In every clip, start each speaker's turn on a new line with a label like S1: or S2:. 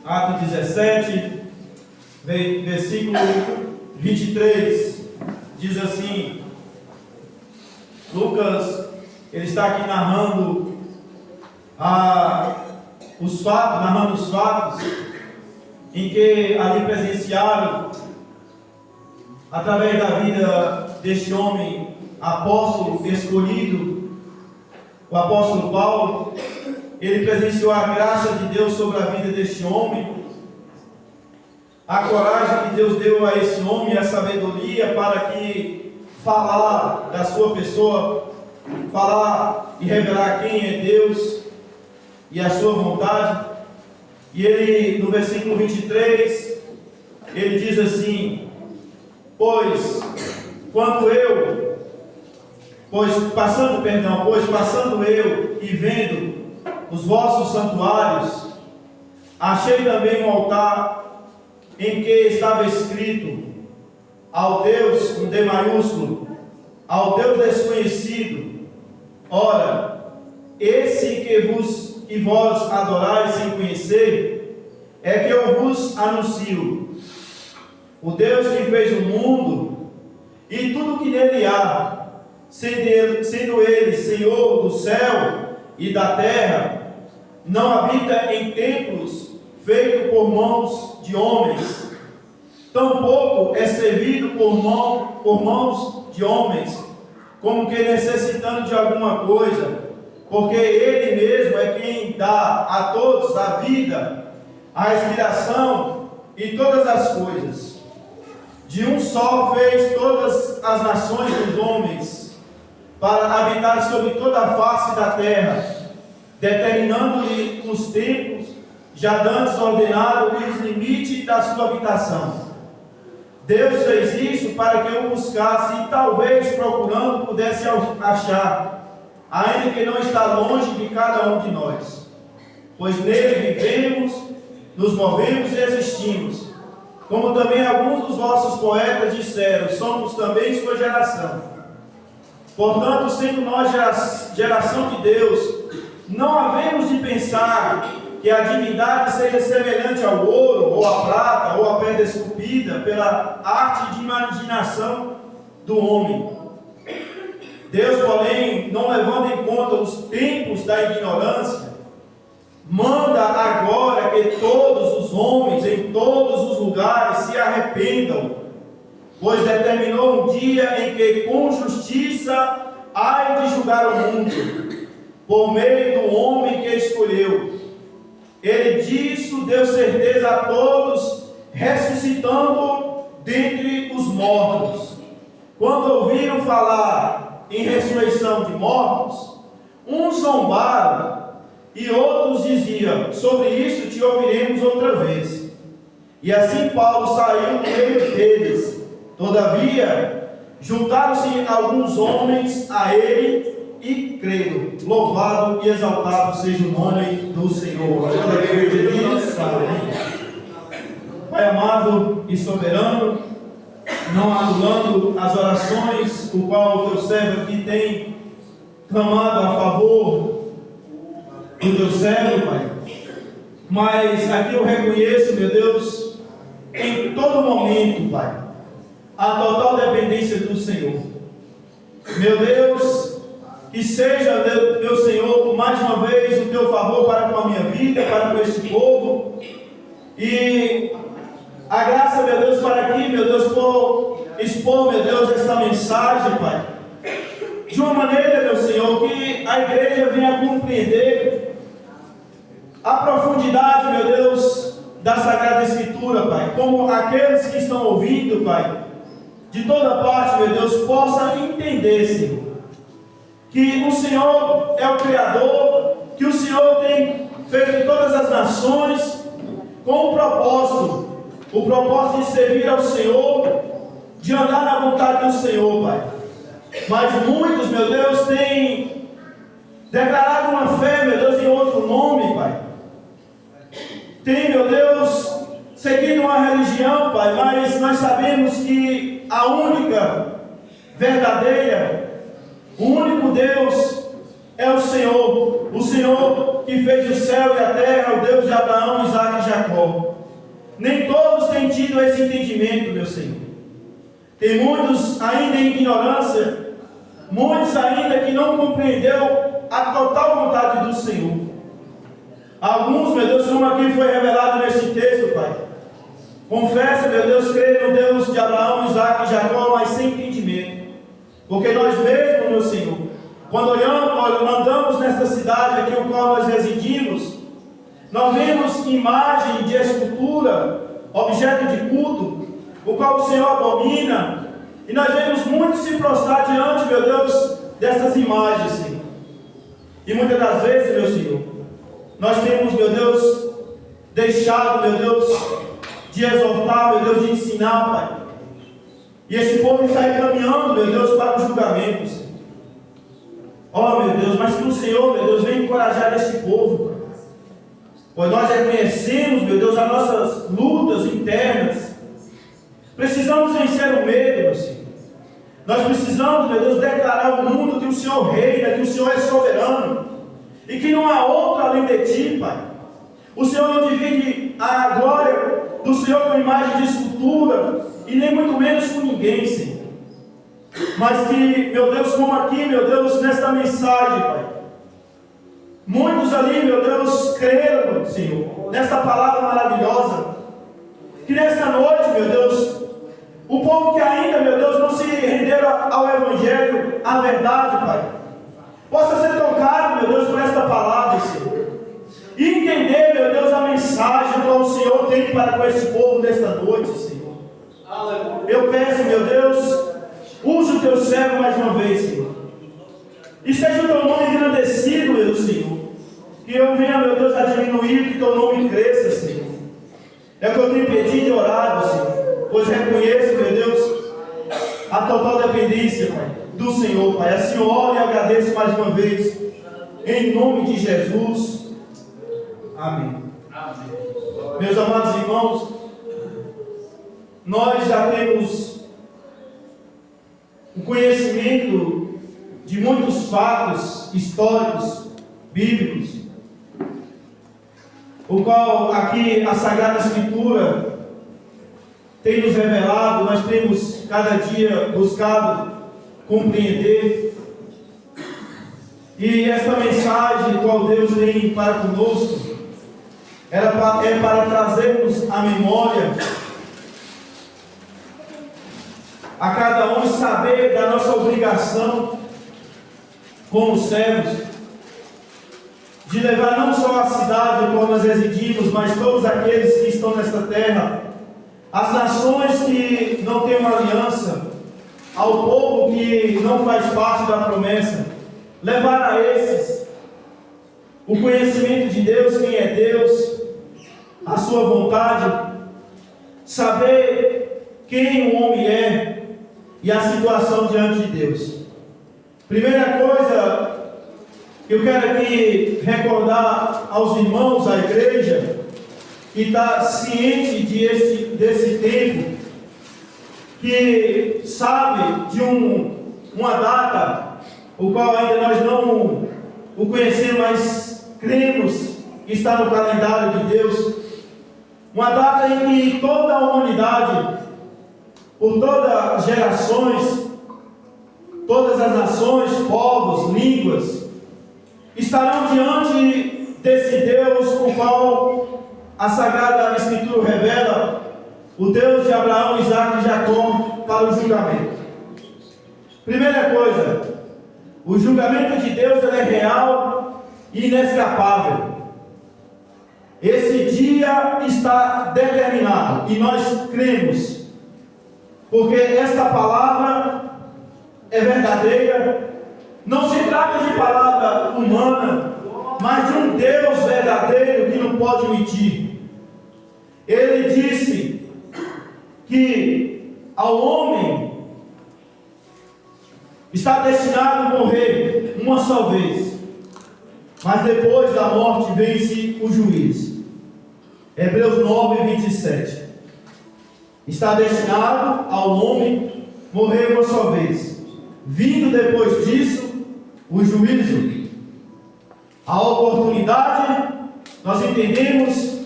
S1: Atos 17, versículo 23, diz assim. Lucas, ele está aqui narrando os fatos em que ali presenciaram, através da vida deste homem apóstolo escolhido, o apóstolo Paulo. Ele presenciou a graça de Deus sobre a vida deste homem, a coragem que Deus deu a esse homem, a sabedoria para que falar da sua pessoa, falar e revelar quem é Deus e a sua vontade. E ele, no versículo 23, ele diz assim: Pois passando eu e vendo os vossos santuários, achei também um altar em que estava escrito: ao Deus, com D maiúsculo, ao Deus desconhecido. Ora, esse que vós adorais sem conhecer, é que eu vos anuncio. O Deus que fez o mundo e tudo que nele há, sendo ele Senhor do céu e da terra, não habita em templos feitos por mãos de homens, tampouco é servido por mãos de homens, como que necessitando de alguma coisa, porque ele mesmo é quem dá a todos a vida, a respiração e todas as coisas. De um só fez todas as nações dos homens, para habitar sobre toda a face da terra, determinando-lhe os tempos, já dantes ordenado e os limites da sua habitação. Deus fez isso para que eu buscasse e talvez procurando pudesse achar, ainda que não está longe de cada um de nós. Pois nele vivemos, nos movemos e existimos. Como também alguns dos vossos poetas disseram, somos também sua geração. Portanto, sendo nós geração de Deus, não havemos de pensar que a divindade seja semelhante ao ouro, ou à prata, ou à pedra esculpida pela arte de imaginação do homem. Deus, porém, não levando em conta os tempos da ignorância, manda agora que todos os homens, em todos os lugares, se arrependam, pois determinou um dia em que com justiça há de julgar o mundo, por meio do homem que escolheu. Ele disso deu certeza a todos, ressuscitando dentre os mortos. Quando ouviram falar em ressurreição de mortos, uns zombaram e outros diziam: sobre isso te ouviremos outra vez. E assim Paulo saiu no meio deles. Todavia, juntaram-se alguns homens a ele e creram. Louvado e exaltado seja o nome do Senhor. Pai amado e soberano, não anulando as orações, o qual o teu servo aqui tem clamado a favor do teu servo, Pai, mas aqui eu reconheço, meu Deus, em todo momento, Pai, a total dependência do Senhor. Meu Deus, que seja, meu Senhor, mais uma vez o teu favor para com a minha vida, para com este povo, e a graça, meu Deus, para aqui, meu Deus, por expor, meu Deus, esta mensagem, Pai, de uma maneira, meu Senhor, que a igreja venha compreender a profundidade, meu Deus, da Sagrada Escritura, Pai, como aqueles que estão ouvindo, Pai, de toda parte, meu Deus, possa entender, Senhor, que o Senhor é o Criador, que o Senhor tem feito todas as nações com o propósito de servir ao Senhor, de andar na vontade do Senhor, Pai. Mas muitos, meu Deus, têm declarado uma fé, meu Deus, em outro nome, Pai. Tem, meu Deus, seguido uma religião, Pai, mas nós sabemos que a única verdadeira, o único Deus é o Senhor que fez o céu e a terra, o Deus de Abraão, Isaque e Jacó. Nem todos têm tido esse entendimento, meu Senhor. Tem muitos ainda em ignorância, muitos ainda que não compreendeu a total vontade do Senhor. Alguns, meu Deus, como aqui foi revelado neste texto, Pai, confessa, meu Deus, crer no Deus de Abraão, Isaac e Jacó, mas sem entendimento. Porque nós mesmos, meu Senhor, quando andamos nesta cidade aqui, no qual nós residimos, nós vemos imagem de escultura, objeto de culto, o qual o Senhor abomina, e nós vemos muitos se prostrar diante, meu Deus, dessas imagens, Senhor. E muitas das vezes, meu Senhor, nós temos, meu Deus, deixado, meu Deus, de exortar, meu Deus, de ensinar, Pai. E esse povo está caminhando, meu Deus, para os julgamentos. Oh, meu Deus, mas que o Senhor, meu Deus, venha encorajar esse povo, Pai. Pois nós reconhecemos, meu Deus, as nossas lutas internas. Precisamos vencer o medo, meu Senhor. Nós precisamos, meu Deus, declarar ao mundo que o Senhor reina, que o Senhor é soberano. E que não há outro além de Ti, Pai. O Senhor não divide a glória do Senhor com imagem de escultura, e nem muito menos com ninguém, Senhor. Mas que, meu Deus, como aqui, meu Deus, nesta mensagem, Pai, muitos ali, meu Deus, creram, Senhor, nesta palavra maravilhosa. Que nesta noite, meu Deus, o povo que ainda, meu Deus, não se renderam ao Evangelho, à verdade, Pai, possa ser tocado, meu Deus, por esta palavra, Senhor. E entender, meu Deus, a mensagem que o Senhor tem para com este povo nesta noite, Senhor. Eu peço, meu Deus, use o teu servo mais uma vez, Senhor. E seja o teu nome engrandecido, meu Senhor. Que eu venha, meu Deus, a diminuir, que o teu nome cresça, Senhor. É o que eu tenho pedido e orado, Senhor. Pois reconheço, meu Deus, a total dependência, Pai, do Senhor, Pai. Assim eu oro e agradeço mais uma vez. Em nome de Jesus. Amém. Amém. Meus amados irmãos, nós já temos o conhecimento de muitos fatos históricos, bíblicos, o qual aqui a Sagrada Escritura tem nos revelado. Nós temos cada dia buscado compreender, e essa mensagem qual Deus tem para conosco é para trazermos à memória a cada um saber da nossa obrigação como servos, de levar não só a cidade em qual nós residimos, mas todos aqueles que estão nesta terra, as nações que não têm uma aliança, ao povo que não faz parte da promessa, levar a esses o conhecimento de Deus, quem é Deus, a sua vontade, saber quem o homem é e a situação diante de Deus. Primeira coisa que eu quero aqui recordar aos irmãos, à igreja, que está ciente desse tempo, que sabe de uma data, o qual ainda nós não o conhecemos, mas cremos que está no calendário de Deus, uma data em que toda a humanidade, por todas as gerações, todas as nações, povos, línguas, estarão diante desse Deus, o qual a Sagrada Escritura revela, o Deus de Abraão, Isaac e Jacó, para o julgamento. Primeira coisa, o julgamento de Deus é real e inescapável. Esse dia está determinado e nós cremos, porque esta palavra é verdadeira. Não se trata de palavra humana, mas de um Deus verdadeiro que não pode mentir. Ele disse que ao homem está destinado a morrer uma só vez, mas depois da morte vem-se o juízo. Hebreus 9:27. Está destinado ao homem morrer uma só vez, vindo depois disso o juízo. A oportunidade, nós entendemos,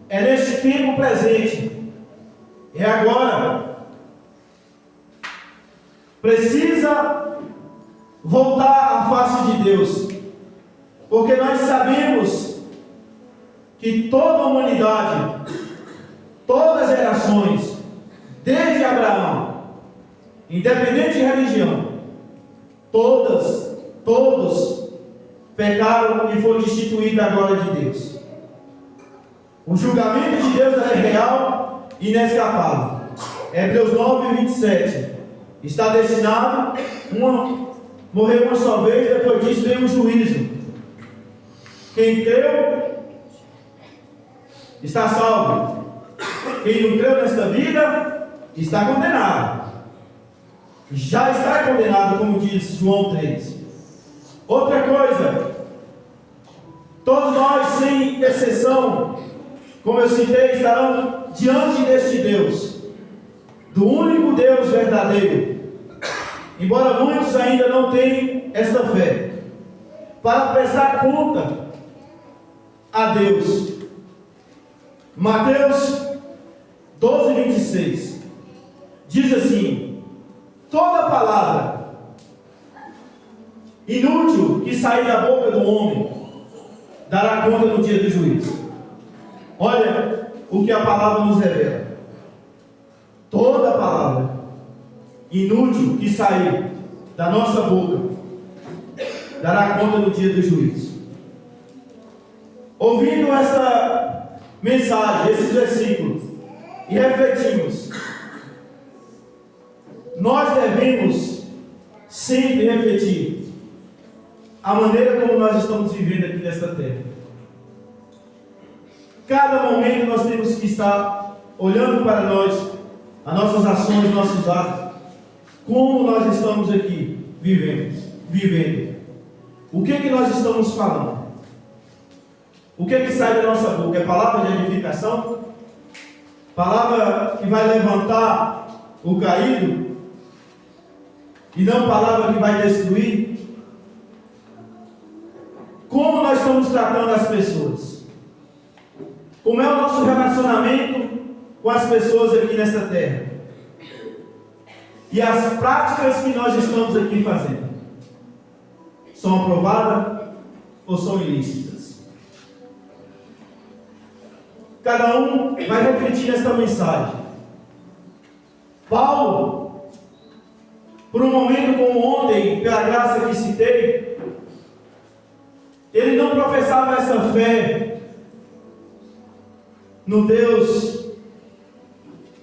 S1: é nesse tempo presente. É agora. Precisa voltar à face de Deus. Porque nós sabemos que toda a humanidade, todas as gerações, desde Abraão, independente de religião, todos pecaram e foram destituídos da glória de Deus. O julgamento de Deus é real e inescapável. Hebreus 9:27. Está destinado morrer uma só vez, depois disso vem o juízo. Quem creu está salvo. Quem não creu nesta vida está condenado. Já está condenado, como diz João 3. Outra coisa, todos nós, sem exceção, como eu citei, estarão diante deste Deus, do único Deus verdadeiro. Embora muitos ainda não tenham esta fé, para prestar conta a Deus. Mateus 12:26 diz assim: toda palavra inútil que sair da boca do homem dará conta no dia do juízo. Olha o que a palavra nos revela. Toda palavra inútil que sair da nossa boca dará conta no dia do juízo. Ouvindo esta mensagem, esses versículos, e refletimos, nós devemos sempre refletir a maneira como nós estamos vivendo aqui nesta terra. Cada momento nós temos que estar olhando para nós, as nossas ações, nossos atos, como nós estamos aqui vivendo. O que nós estamos falando? O que sai da nossa boca? É palavra de edificação? Palavra que vai levantar o caído? E não palavra que vai destruir? Como nós estamos tratando as pessoas? Como é o nosso relacionamento com as pessoas aqui nesta terra? E as práticas que nós estamos aqui fazendo são aprovadas ou são ilícitas? Cada um vai refletir nesta mensagem. Paulo, por um momento como ontem, pela graça que citei, ele não professava essa fé no Deus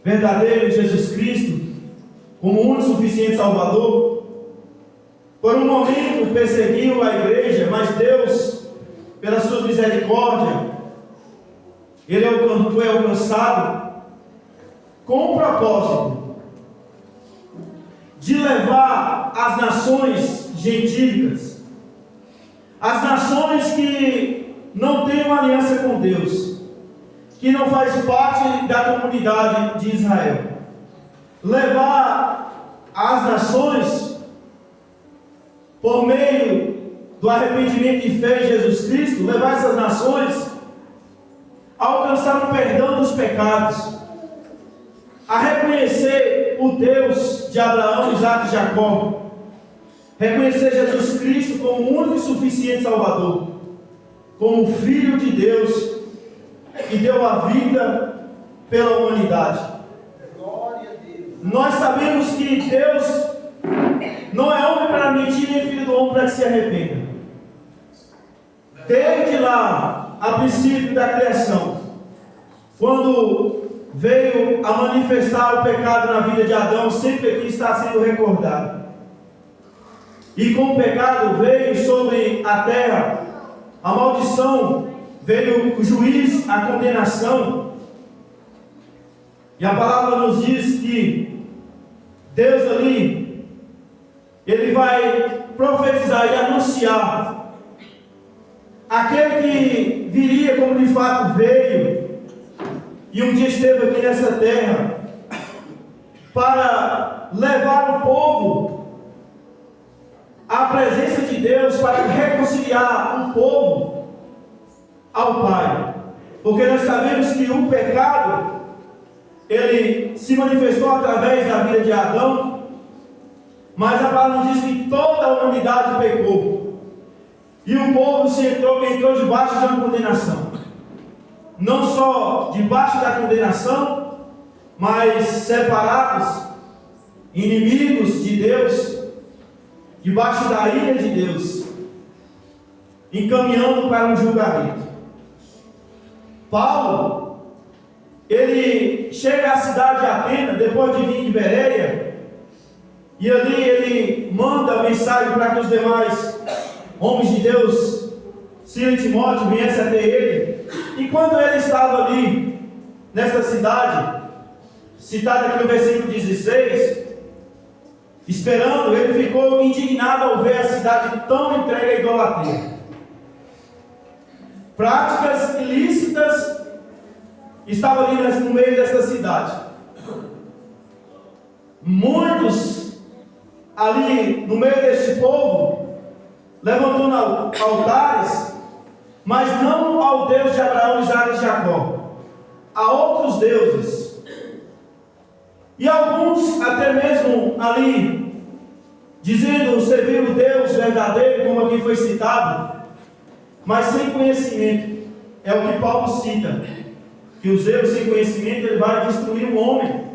S1: verdadeiro, Jesus Cristo, como único e suficiente Salvador. Por um momento perseguiu a igreja, mas Deus, pela sua misericórdia, ele foi alcançado com o propósito de levar as nações gentílicas, as nações que não têm uma aliança com Deus, que não faz parte da comunidade de Israel, levar as nações, por meio do arrependimento e fé em Jesus Cristo, levar essas nações a alcançar o perdão dos pecados, a reconhecer o Deus de Abraão, Isaac e Jacó, reconhecer Jesus Cristo como o único e suficiente Salvador, como Filho de Deus, que deu a vida pela humanidade. Glória a Deus. Nós sabemos que Deus não é homem para mentir, nem filho do homem para que se arrependa. Desde lá, a princípio da criação, quando veio a manifestar o pecado na vida de Adão, sempre aqui está sendo recordado. E com o pecado veio sobre a terra a maldição, veio o juízo, a condenação. E a palavra nos diz que Deus ali, Ele vai profetizar e anunciar aquele que viria como de fato veio, e um dia esteve aqui nessa terra, para levar o povo à presença de Deus, para reconciliar o povo ao Pai. Porque nós sabemos que o pecado, ele se manifestou através da vida de Adão, mas a palavra diz que toda a humanidade pecou. E o povo entrou debaixo de uma condenação. Não só debaixo da condenação, mas separados, inimigos de Deus, debaixo da ira de Deus, encaminhando para um julgamento. Paulo, ele chega à cidade de Atenas, depois de vir de Bereia, e ali ele manda a mensagem para que os demais homens de Deus, Silas e Timóteo, viessem até ele. E quando ele estava ali, nesta cidade, citado aqui no versículo 16, esperando, ele ficou indignado ao ver a cidade tão entregue à idolatria. Práticas ilícitas estavam ali no meio desta cidade. Muitos ali no meio deste povo levantando altares, mas não ao Deus de Abraão, Isaque e Jacó, a outros deuses. E alguns até mesmo ali dizendo servir o Deus verdadeiro, como aqui foi citado, mas sem conhecimento. É o que Paulo cita, que os erros sem conhecimento ele vai destruir o homem.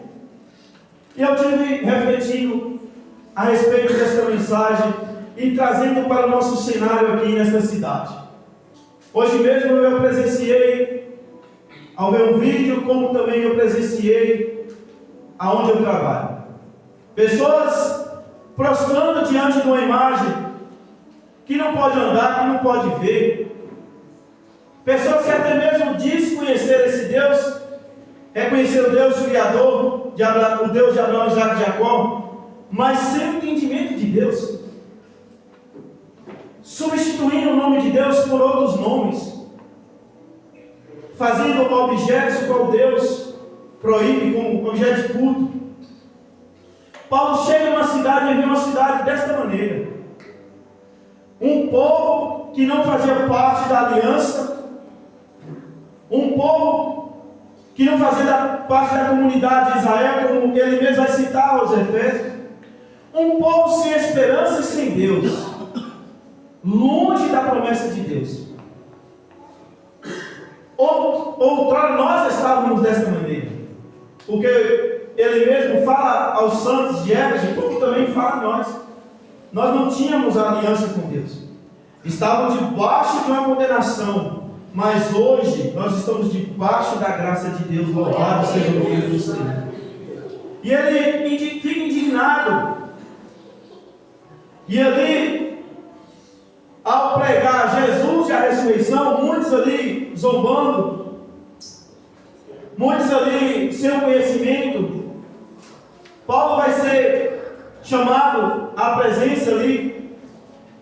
S1: E eu tive refletindo a respeito desta mensagem e trazendo para o nosso cenário aqui nesta cidade. Hoje mesmo eu presenciei, ao ver um vídeo, como também eu presenciei aonde eu trabalho, pessoas prostrando diante de uma imagem que não pode andar, que não pode ver. Pessoas que até mesmo dizem conhecer esse Deus, reconhecer o Deus Criador, o Deus de Abraão, Isaque e Jacó, mas sem o entendimento de Deus, substituindo o nome de Deus por outros nomes, fazendo objetos qual Deus proíbe como objeto de culto. Paulo chega numa cidade e vê uma cidade desta maneira. Um povo que não fazia parte da aliança, um povo que não fazia parte da comunidade de Israel, como ele mesmo vai citar aos Efésios, um povo sem esperança e sem Deus, longe da promessa de Deus. Outrora nós estávamos desta maneira, porque ele mesmo fala aos santos de Éfeso, como também fala a nós. Nós não tínhamos aliança com Deus, estávamos debaixo de uma condenação, mas hoje nós estamos debaixo da graça de Deus. Louvado seja o nome do Senhor. E ele fica indignado, e ali, ao pregar Jesus e a ressurreição, muitos ali zombando, muitos ali sem conhecimento, Paulo vai ser chamado à presença ali,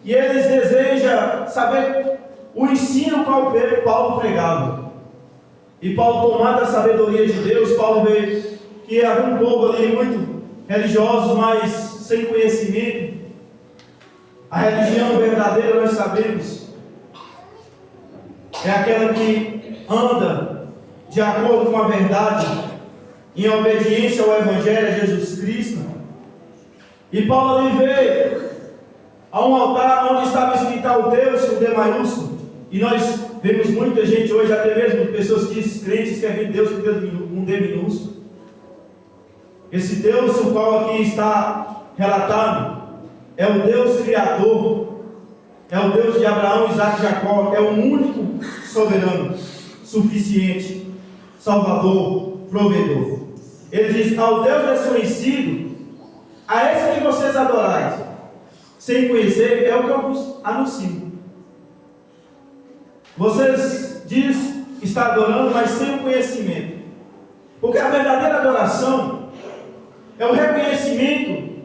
S1: e eles desejam saber o ensino qual Paulo pregava. E Paulo, tomado da sabedoria de Deus, Paulo vê que havia um povo ali muito religioso, mas sem conhecimento. A religião verdadeira, nós sabemos, é aquela que anda de acordo com a verdade, em obediência ao Evangelho, a Jesus Cristo. E Paulo ali vê a um altar onde estava escrito o Deus com D maiúsculo. E nós vemos muita gente hoje, até mesmo pessoas descrentes, escrevendo Deus com D minúsculo. Esse Deus, o qual aqui está relatado, é o Deus Criador, é o Deus de Abraão, Isaque e Jacó, é o único soberano, suficiente, Salvador, provedor. Ele diz: ao Deus desconhecido, a esse que vocês adorais, sem conhecer, é o que eu vos anuncio. Vocês dizem estar adorando, mas sem o conhecimento. Porque a verdadeira adoração é o reconhecimento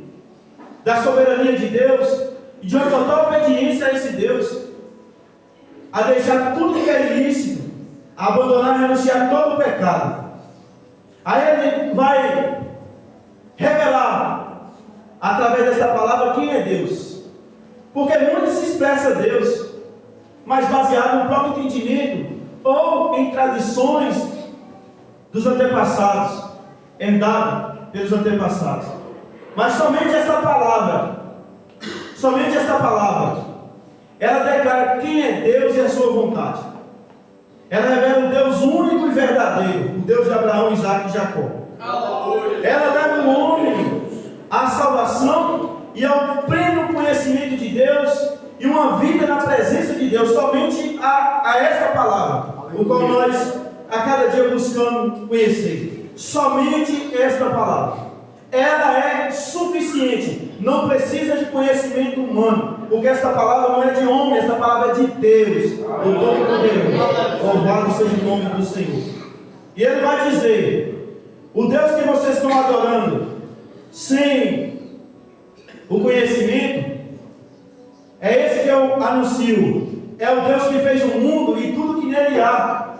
S1: da soberania de Deus e de uma total obediência a esse Deus, a deixar tudo que é ilícito, a abandonar e renunciar todo o pecado. Aí ele vai revelar através dessa palavra quem é Deus, porque muito se expressa Deus, mas baseado no próprio entendimento ou em tradições dos antepassados, herdado pelos antepassados. Mas somente esta palavra, ela declara quem é Deus e a sua vontade. Ela revela o Deus único e verdadeiro, o Deus de Abraão, Isaque e Jacó. Ela leva o homem à salvação e ao pleno conhecimento de Deus e uma vida na presença de Deus, somente a esta palavra, o qual nós a cada dia buscamos conhecer. Somente esta palavra. Ela é suficiente, não precisa de conhecimento humano, porque esta palavra não é de homem, esta palavra é de Deus, o Todo-Poderoso. Louvado seja o nome do Senhor. E ele vai dizer: o Deus que vocês estão adorando sem o conhecimento, é esse que eu anuncio. É o Deus que fez o mundo e tudo que nele há,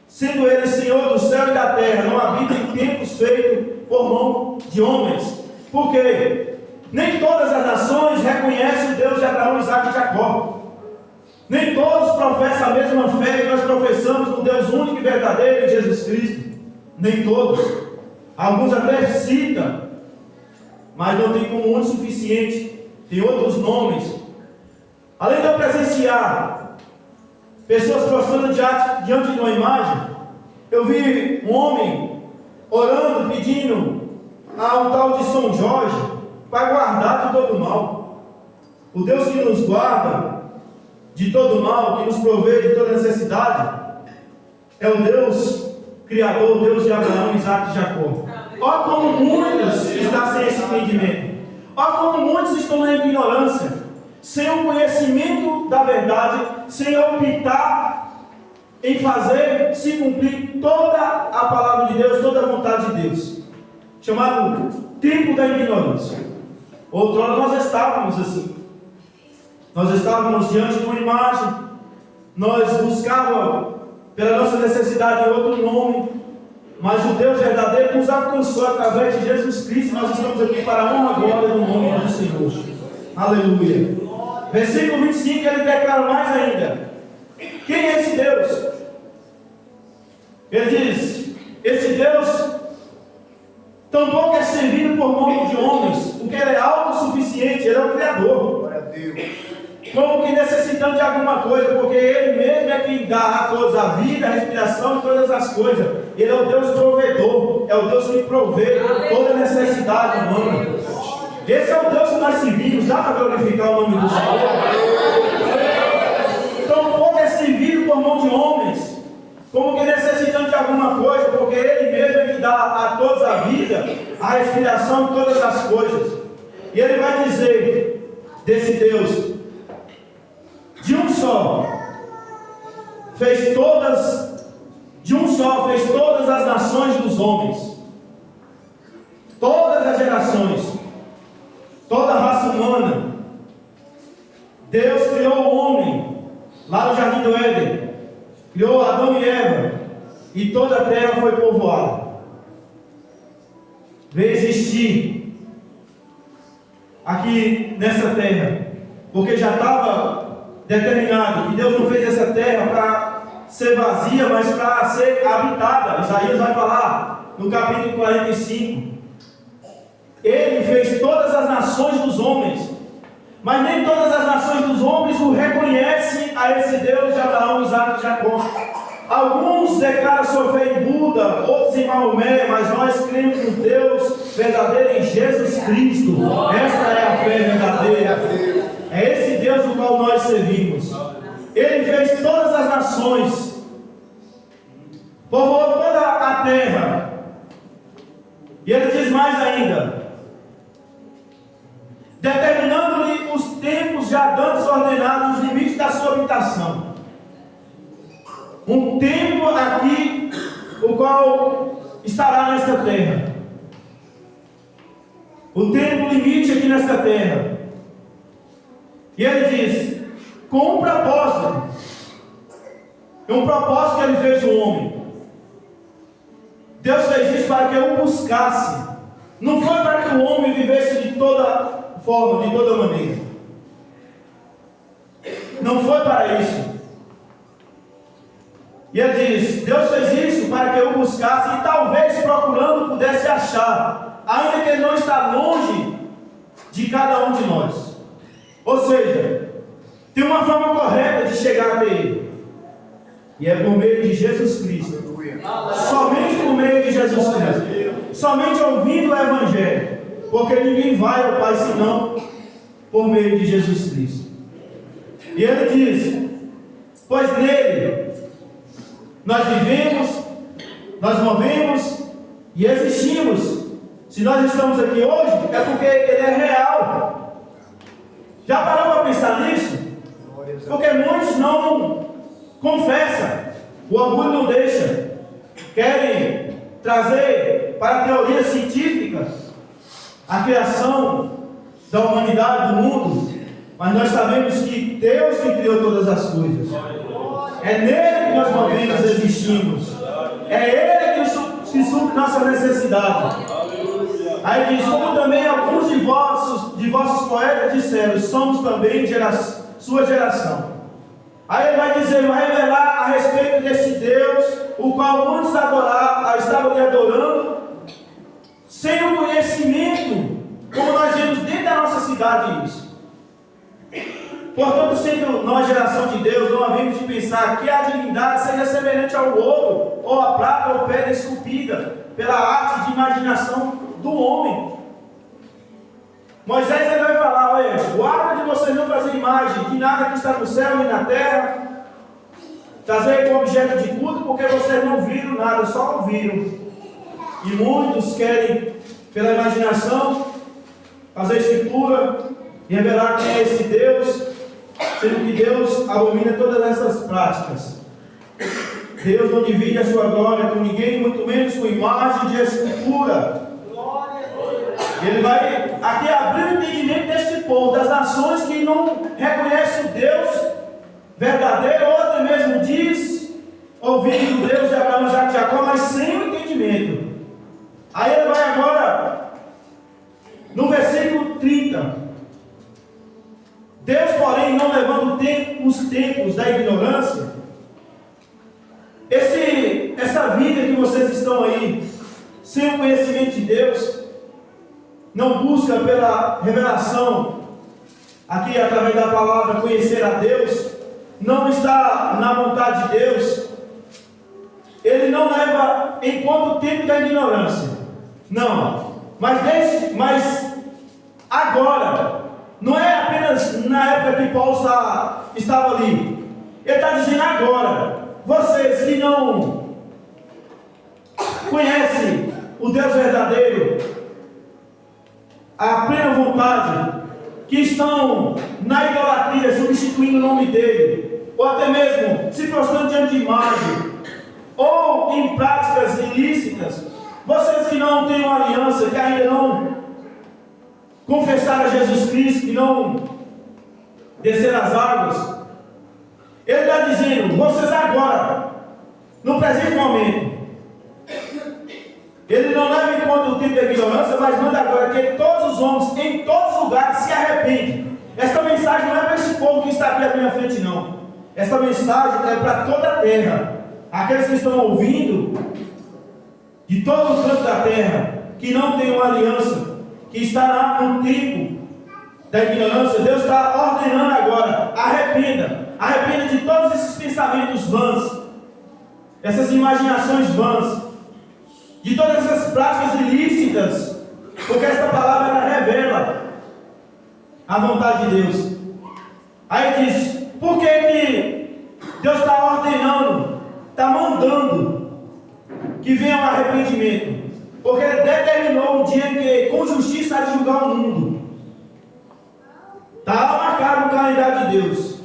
S1: sendo ele Senhor do céu e da terra, não habita em templos feitos por mão de homens. Porque nem todas as nações reconhecem o Deus de Abraão, Isaque e Jacó. Nem todos professam a mesma fé que nós professamos no Deus único e verdadeiro em Jesus Cristo. Nem todos. Alguns até citam, mas não tem como um suficiente. Tem outros nomes. Além de eu presenciar pessoas prostrando diante de uma imagem, eu vi um homem orando, pedindo a um tal de São Jorge para guardar de todo mal. O Deus que nos guarda de todo mal, que nos provê de toda necessidade, é o Deus Criador, o Deus de Abraão, Isaque e Jacó. Olha como muitos estão sem esse entendimento. Olha como muitos estão na ignorância, sem o conhecimento da verdade, sem optar em fazer se cumprir toda a palavra de Deus, toda a vontade de Deus, chamado tempo da ignorância. Outrora nós estávamos assim, nós estávamos diante de uma imagem, nós buscávamos pela nossa necessidade outro nome, mas o Deus verdadeiro nos alcançou através de Jesus Cristo. Nós estamos aqui para a honra e glória do nome do Senhor. Aleluia. Versículo 25, ele declara mais ainda: quem é esse Deus? Ele diz: esse Deus tampouco é servido por mão de homens, porque ele é autossuficiente, ele é o Criador. Glória a Deus. Como que necessitando de alguma coisa, porque ele mesmo é quem dá a todos a vida, a respiração e todas as coisas. Ele é o Deus provedor, é o Deus que provê toda necessidade humana. Esse é o Deus que nós servimos. Dá para glorificar o nome do Senhor? Tampouco é servido por mão de homens, como que necessitando de alguma coisa, porque ele mesmo é que dá a todos a vida, a respiração e todas as coisas. E ele vai dizer desse Deus: de um só fez todas as nações dos homens, todas as gerações, toda a raça humana. Deus criou o homem lá no Jardim do Éden, criou Adão e Eva, e toda a terra foi povoada. Veio existir aqui nessa terra, porque já estava determinado que Deus não fez essa terra para ser vazia, mas para ser habitada. Isaías vai falar no capítulo 45. Ele fez todas as nações dos homens, mas nem todas as nações dos homens o reconhecem a esse Deus de Abraão, Isaque e Jacó. Alguns declaram sua fé em Buda, outros em Maomé, mas nós cremos no Deus verdadeiro, em Jesus Cristo. Esta é a fé verdadeira. É esse Deus do qual nós servimos. Ele fez todas as nações, povoou toda a terra. E ele diz mais ainda: determinando-lhe os tempos já dantes ordenados, os limites da sua habitação. Um tempo aqui, o qual estará nesta terra. O tempo limite aqui nesta terra. E ele diz, com um propósito. É um propósito que ele fez o homem. Deus fez isso para que eu o buscasse. Não foi para que o homem vivesse de toda forma, de toda maneira. Não foi para isso. E ele diz: Deus fez isso para que eu buscasse e talvez procurando pudesse achar, ainda que ele não está longe de cada um de nós. Ou seja, tem uma forma correta de chegar até Ele, e é por meio de Jesus Cristo. Somente por meio de Jesus Cristo. Somente ouvindo o Evangelho. Porque ninguém vai ao Pai senão por meio de Jesus Cristo. E ele diz: pois nele nós vivemos, nós movemos e existimos. Se nós estamos aqui hoje, é porque ele é real. Já parou para pensar nisso? Porque muitos não confessam, o orgulho não deixa, querem trazer para a teoria científica a criação da humanidade, do mundo, mas nós sabemos que Deus que criou todas as coisas. É nele que nós movemos, existimos. É Ele que supre nossa necessidade. Aí diz: como também alguns de vossos poetas disseram, somos também sua geração. Aí ele vai dizer, vai revelar a respeito deste Deus, o qual muitos estavam lhe adorando, sem o conhecimento, como nós vemos dentro da nossa cidade isso. Portanto, sendo nós geração de Deus, não havemos de pensar que a divindade seja semelhante ao ouro, ou a prata, ou pedra esculpida, pela arte de imaginação do homem. Moisés ele vai falar: olha, guarda de vocês não fazer imagem de nada que está no céu e na terra, trazer como objeto de culto, porque vocês não viram nada, só ouviram. E muitos querem, pela imaginação, fazer escritura e revelar quem é esse Deus, sendo que Deus abomina todas essas práticas. Deus não divide a sua glória com ninguém, muito menos com imagem de escultura. Ele vai aqui abrir o entendimento deste povo, das nações que não reconhecem o Deus verdadeiro, ou até mesmo diz ouvir o Deus de Abraão, Isaac e Jacó, mas sem o entendimento. Aí ele vai agora no versículo 30. Deus, porém, não levando os tempos da ignorância, essa vida que vocês estão aí, sem o conhecimento de Deus, não busca pela revelação, aqui através da palavra, conhecer a Deus, não está na vontade de Deus, ele não leva em conta o tempo da ignorância, não, mas agora, não é apenas na época que Paulo estava ali, ele está dizendo agora, vocês que não conhecem o Deus verdadeiro, a plena vontade, que estão na idolatria, substituindo o nome dele, ou até mesmo se prostrando diante de imagem, ou em práticas ilícitas, vocês que não têm uma aliança, que ainda não confessaram a Jesus Cristo, que não desceram as águas, ele está dizendo, vocês agora, no presente momento, ele não leva em conta o tempo da ignorância, mas manda agora que todos os homens, em todos os lugares, se arrependem. Esta mensagem não é para esse povo que está aqui à minha frente, não. Esta mensagem é para toda a terra. Aqueles que estão ouvindo, de todo o canto da terra, que não tem uma aliança, que está lá no tempo da ignorância, Deus está ordenando agora, arrependa de todos esses pensamentos vãs, essas imaginações vãs, de todas essas práticas ilícitas, porque esta palavra ela revela a vontade de Deus. Aí diz, por que Deus está ordenando, está mandando que venha o arrependimento? Porque Ele determinou um dia em que com justiça há de julgar o mundo. Está lá marcado no calendário de Deus,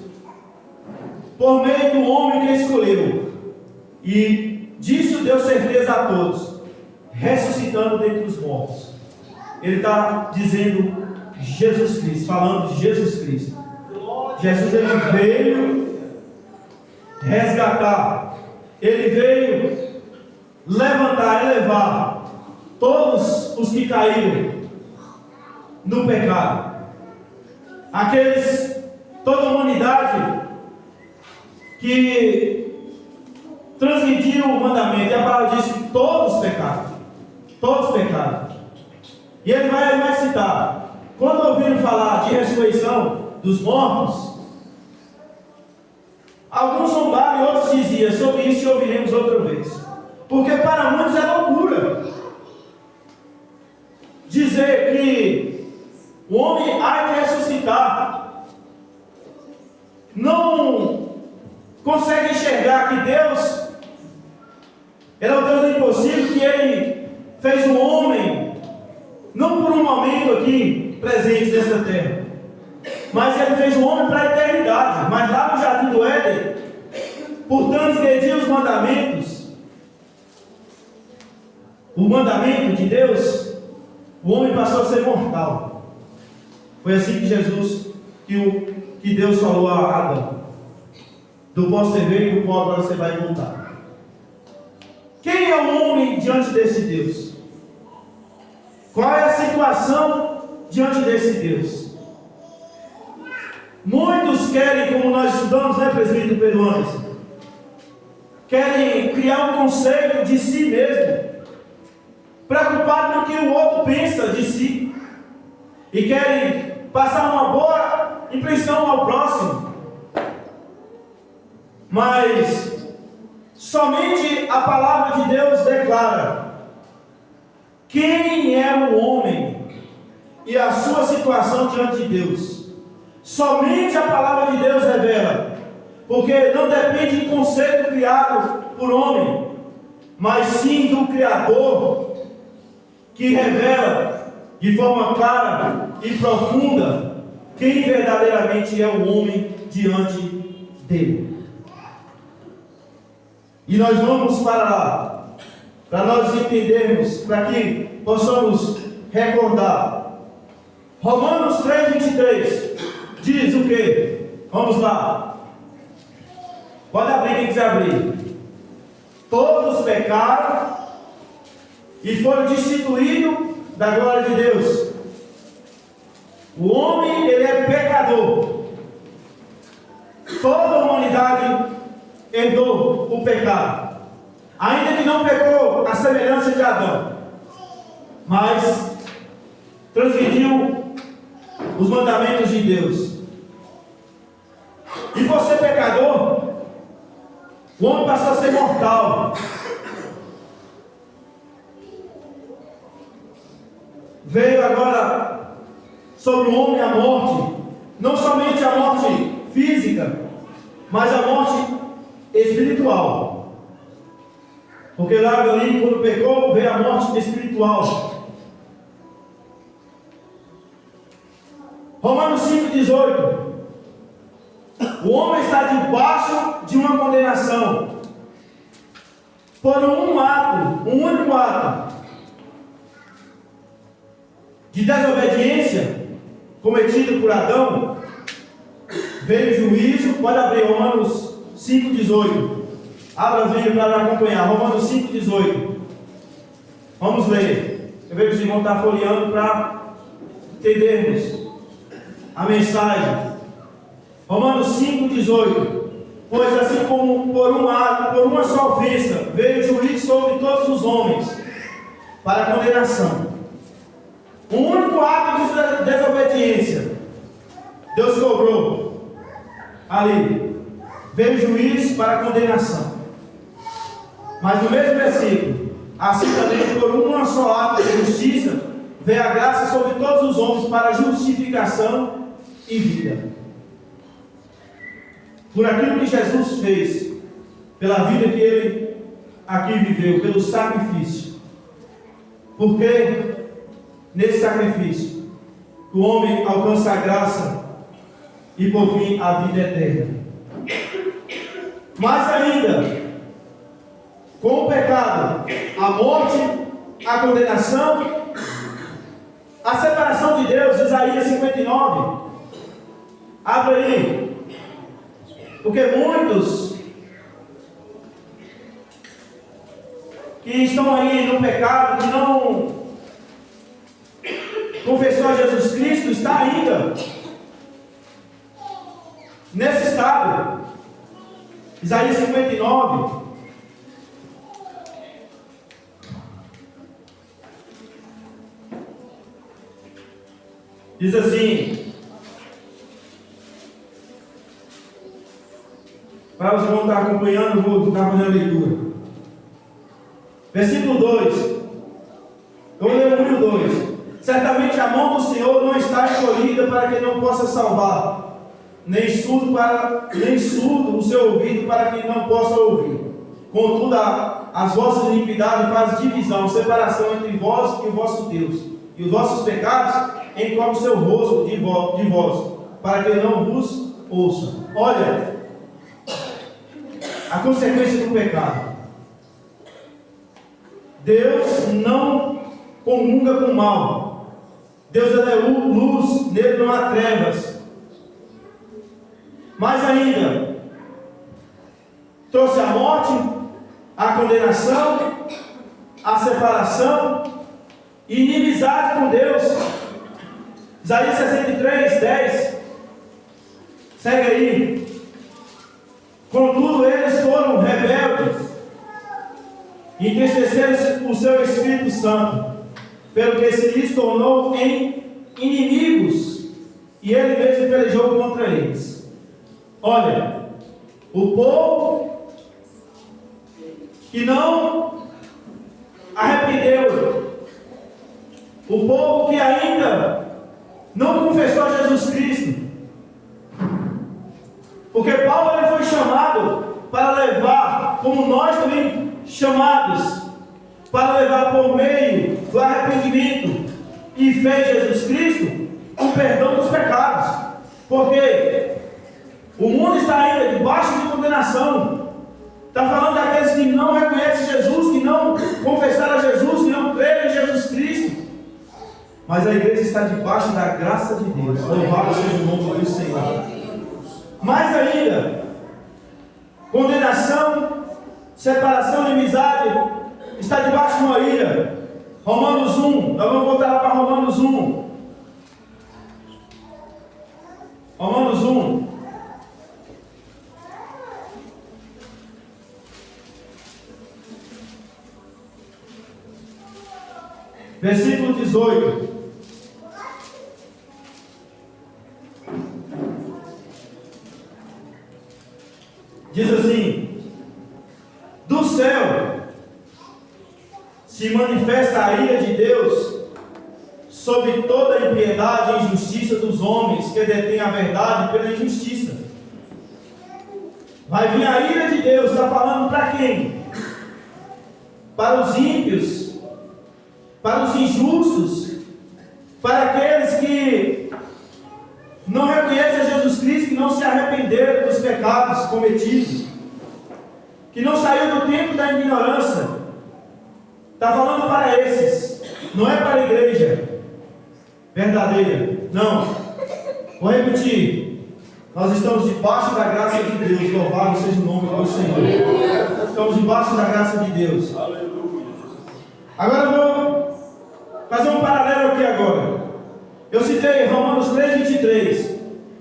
S1: por meio do homem que escolheu, e disso deu certeza a todos, ressuscitando dentre os mortos. Ele está dizendo Jesus Cristo, falando de Jesus Cristo. Jesus ele veio resgatar, ele veio levantar, elevar todos os que caíram no pecado, toda a humanidade que transgrediram o mandamento, e a palavra diz que todos pecaram. Todos pecaram. E ele vai citar: quando ouviram falar de ressurreição dos mortos, alguns zombaram e outros diziam: sobre isso ouviremos outra vez. Porque para muitos é loucura dizer que o homem há de ressuscitar. Não consegue enxergar que Deus, Ele é o Deus do impossível, que Ele fez o homem, não por um momento aqui presente nessa terra, mas Ele fez o homem para a eternidade. Mas lá no Jardim do Éden, por transgredir os mandamentos, o mandamento de Deus, o homem passou a ser mortal. Foi assim que que Deus falou a Adão: do pó você veio e do pó agora você vai voltar. Quem é o homem diante desse Deus? Qual é a situação diante desse Deus? Muitos querem, como nós estudamos, né, presbítero Pedro Anderson, querem criar um conceito de si mesmo, preocupado no que o outro pensa de si, e querem passar uma boa impressão ao próximo. Mas somente a palavra de Deus declara quem é o homem e a sua situação diante de Deus. Somente a palavra de Deus revela, porque não depende de conceito criado por homem, mas sim do Criador, que revela de forma clara e profunda quem verdadeiramente é o homem diante dele. E nós vamos para lá, para nós entendermos, para que possamos recordar. Romanos 3:23 diz o que? Vamos lá. Pode abrir quem quiser abrir. Todos pecaram e foram destituídos da glória de Deus. O homem, ele é pecador. Toda a humanidade herdou o pecado, ainda que não pecou à semelhança de Adão, mas transgrediu os mandamentos de Deus. E você, pecador, o homem passou a ser mortal. Veio agora sobre o homem a morte, não somente a morte física, mas a morte espiritual. Porque lá ali, quando pecou, veio a morte espiritual. Romanos 5:18. O homem está debaixo de uma condenação por um único ato de desobediência cometido por Adão. Veio o juízo. Pode abrir Romanos 5:18. Abra o vídeo para me acompanhar. Romanos 5:18. Vamos ler. Eu vejo que os irmãos estão folheando para entendermos a mensagem. Romanos 5:18. Pois assim como por uma só ofensa veio o juízo sobre todos os homens para a condenação. Um único ato de desobediência Deus cobrou ali. Veio o juízo para a condenação. Mas no mesmo versículo, assim também por uma só ato de justiça veio a graça sobre todos os homens para justificação e vida. Por aquilo que Jesus fez, pela vida que Ele aqui viveu, pelo sacrifício. Porque nesse sacrifício o homem alcança a graça e por fim a vida eterna. Mais ainda, com o pecado, a morte, a condenação, a separação de Deus. Isaías 59. Abre aí. Porque muitos que estão aí no pecado, que não confessou a Jesus Cristo, está ainda nesse estado. Isaías 59 Diz assim, para os irmãos estar acompanhando, eu vou estar fazendo a leitura. Versículo 2. Eu vou ler o 1 e o 2. Certamente a mão do Senhor não está encolhida para que não possa salvar, nem surdo o seu ouvido para que não possa ouvir. Contudo, as vossas iniquidades fazem divisão, separação entre vós e o vosso Deus, e os vossos pecados encobrem o seu rosto de vós, para que não vos ouça. Olha, a consequência do pecado. Deus não comunga com o mal. Deus é luz, nele não há trevas. Mais ainda, trouxe a morte, a condenação, a separação e inimizade com Deus. Isaías 63, 10. Segue aí. Contudo, eles foram rebeldes e entristeceram o seu Espírito Santo, pelo que se lhes tornou em inimigos, e ele mesmo pelejou contra eles. Olha, o povo que não arrependeu, o povo que ainda não confessou a Jesus Cristo, porque Paulo ele foi chamado para levar, como nós também chamados, para levar por meio do arrependimento e fé em Jesus Cristo o perdão dos pecados, porque o mundo está ainda debaixo de condenação. Está falando daqueles que não reconhecem Jesus, que não confessaram a Jesus, que não creem em Jesus Cristo. Mas a igreja está debaixo da graça de Deus. Louvado seja o nome do Senhor. Mais ainda, condenação, separação, inimizade, está debaixo de uma ira. Romanos 1, nós vamos voltar lá para Romanos 1. Romanos 1. Versículo 18. Diz assim: do céu se manifesta a ira de Deus sobre toda a impiedade e injustiça dos homens que detêm a verdade pela injustiça. Vai vir a ira de Deus, está falando para quem? Para os ímpios, para os injustos, para aqueles que não reconhecem a Jesus Cristo, que não se arrependeram dos pecados cometidos, que não saiu do tempo da ignorância. Está falando para esses, não é para a igreja verdadeira, não. Vou repetir, nós estamos debaixo da graça de Deus, louvado seja o nome do Senhor. Estamos debaixo da graça de Deus. Agora eu vou fazer um paralelo aqui agora. Eu citei Romanos 3:23.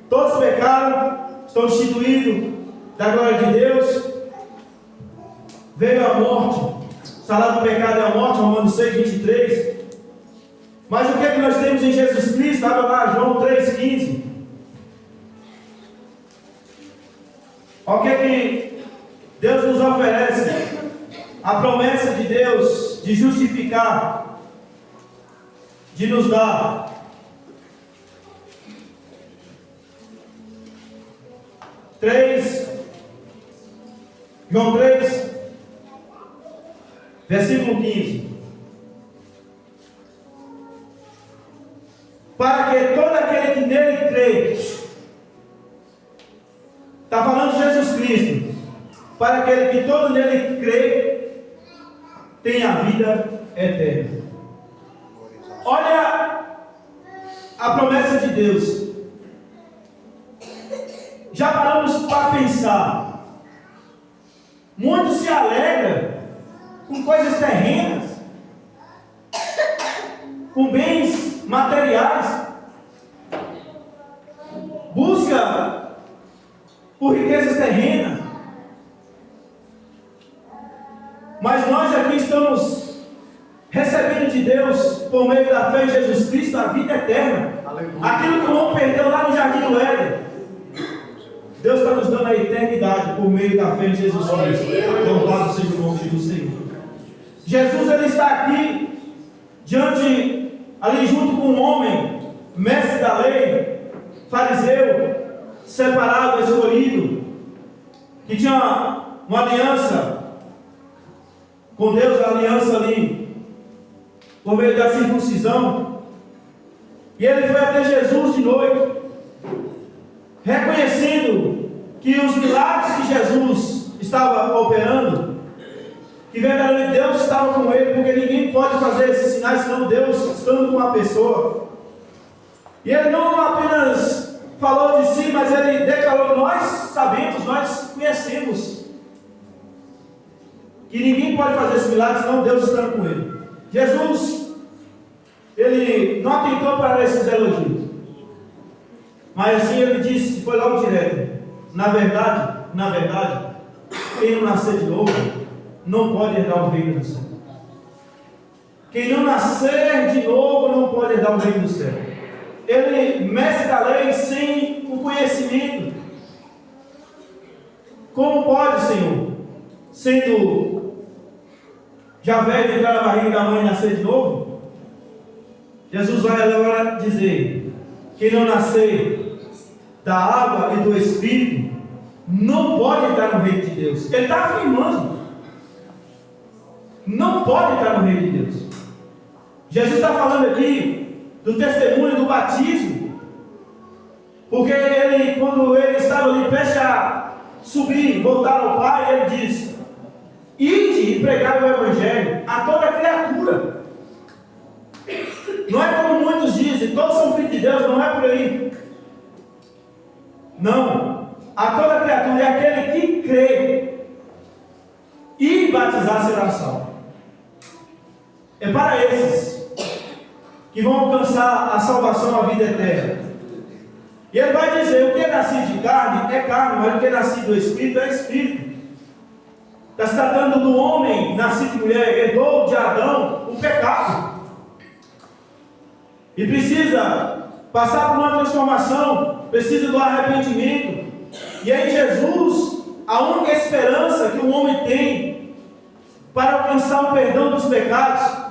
S1: Todos pecaram, estão destituídos da glória de Deus. Veio a morte, o salário do pecado é a morte, Romanos 6:23. Mas o que é que nós temos em Jesus Cristo? Abra lá, João 3:15. Olha o que é que Deus nos oferece. A promessa de Deus de justificar, de nos dar. João 3, versículo 15. Para que todo aquele que nele crê, está falando de Jesus Cristo, para aquele que todo nele crê, tenha a vida eterna. Olha a promessa de Deus. Já paramos para pensar. Muitos se alegram com coisas terrenas, com bens materiais, busca por riquezas terrenas. Mas nós aqui estamos recebendo de Deus, por meio da fé em Jesus Cristo, a vida eterna. Aquilo que o homem perdeu lá no jardim do Éden, Deus está nos dando a eternidade por meio da fé em Jesus Cristo. Louvado seja o nome do Senhor. Jesus, ele está aqui diante, ali junto com um homem, mestre da lei, fariseu, separado, escolhido, que tinha uma aliança com Deus, a aliança ali, por meio da circuncisão. E ele foi até Jesus de noite, reconhecendo que os milagres que Jesus estava operando, que verdadeiramente Deus estava com ele, porque ninguém pode fazer esses sinais senão Deus estando com a pessoa. E ele não apenas falou de si, mas ele declarou: nós sabemos, nós conhecemos que ninguém pode fazer esse milagre senão Deus estando com ele. Jesus, ele não atentou para esses elogios, mas assim ele disse, foi logo direto: na verdade, quem não nascer de novo não pode herdar o reino do céu. Quem não nascer de novo não pode herdar o reino do céu. Ele, mestre da lei, sem o conhecimento. Como pode, Senhor, sendo já velho, entrar na barriga da mãe e nascer de novo? Jesus vai agora dizer: quem não nascer da água e do Espírito não pode entrar no reino de Deus. Ele está afirmando: não pode entrar no reino de Deus. Jesus está falando aqui do testemunho do batismo, porque ele, quando ele estava ali prestes a subir, voltar ao Pai, ele diz: ide e pregai o Evangelho a toda criatura. Não é como muitos dizem, todos são filhos de Deus, não é por aí. Não, a toda criatura é aquele que crê e batizar será salvo. É para esses que vão alcançar a salvação, a vida eterna. E ele vai dizer: o que é nascido de carne é carne, mas o que é nascido do Espírito é Espírito. Está se tratando do homem nascido de mulher, herdou de Adão o pecado, e precisa passar por uma transformação, precisa do arrependimento. E aí Jesus, a única esperança que o homem tem para alcançar o perdão dos pecados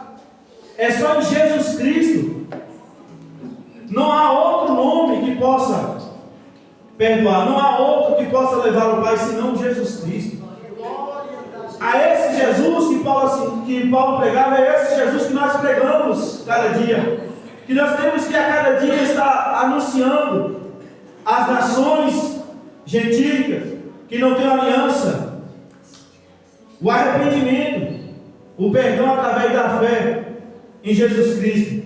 S1: é só em Jesus Cristo. Não há outro nome que possa perdoar, não há outro que possa levar ao Pai senão Jesus Cristo. A esse Jesus que Paulo pregava, é esse Jesus que nós pregamos cada dia, que nós temos que a cada dia estar anunciando às nações gentílicas que não têm aliança, o arrependimento, o perdão através da fé em Jesus Cristo.